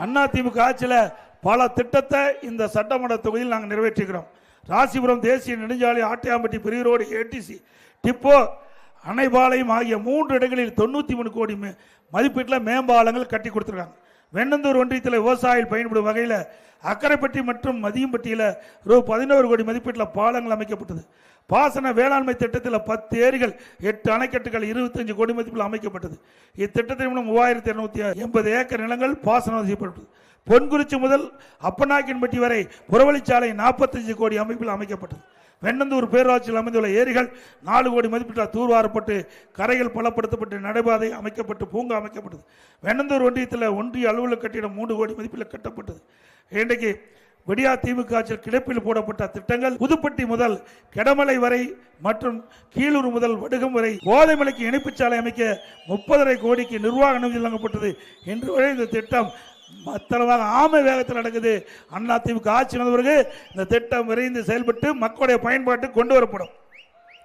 அதிமுக ஆட்சியில் பல திட்டத்தை இந்த சட்டமன்ற தொகுதியில் நாங்கள் நிறைவேற்றுகிறோம். ராசிபுரம் தேசிய நெடுஞ்சாலை, ஆட்டியாம்பட்டி பெரிய ரோடு, ஏடிசி, டிப்போ, அணைபாளையம் ஆகிய 3 இடங்களில் 93 கோடி மதிப்பீட்டில் மேம்பாலங்கள் கட்டி கொடுத்துருக்காங்க. வெண்ணந்தூர் ஒன்றியத்தில் விவசாயிகள் பயன்படும் வகையில் அக்கரைப்பட்டி மற்றும் மதியம்பட்டியில் ரூ. 11 கோடி மதிப்பீட்டில் பாலங்கள் அமைக்கப்பட்டது. பாசன வேளாண்மை திட்டத்தில் 10 ஏரிகள், 8 அணைக்கட்டுகள் 25 கோடி மதிப்பில் அமைக்கப்பட்டது. இத்திட்டத்தின் மூலம் 3280 ஏக்கர் நிலங்கள் பாசனம் செய்யப்பட்டது. பொன்குறிச்சி முதல் அப்பநாயக்கன்பட்டி வரை புறவழிச்சாலை 45 கோடி அமைப்பில் அமைக்கப்பட்டது. வெண்ணந்தூர் பேரூராட்சியில் அமைந்துள்ள ஏரிகள் 4 கோடி மதிப்பீட்டால் தூர்வாரப்பட்டு கரைகள் பலப்படுத்தப்பட்டு நடைபாதை அமைக்கப்பட்டு பூங்கா அமைக்கப்பட்டது. வெண்ணந்தூர் ஒன்றியத்தில் ஒன்றிய அலுவலக கட்டிடம் 3 கோடி மதிப்பில் கட்டப்பட்டது. இன்றைக்கு விடியா திமுக ஆட்சியில் கிடப்பில் போடப்பட்ட திட்டங்கள் புதுப்பட்டி முதல் கெடமலை வரை மற்றும் கீழூர் முதல் வடுகம் வரை கோதைமலைக்கு இணைப்புச் சாலை அமைக்க 30.5 கோடிக்கு நிர்வாக அனுமதி வழங்கப்பட்டது. இன்று வரை இந்த திட்டம் மத்தளமாக ஆமை வேகத்தில் நடக்குது. அதிமுக ஆட்சி வந்த பிறகு இந்த திட்டம் விரைந்து செயல்பட்டு மக்களுடைய பயன்பாட்டுக்கு கொண்டு வரப்படும்.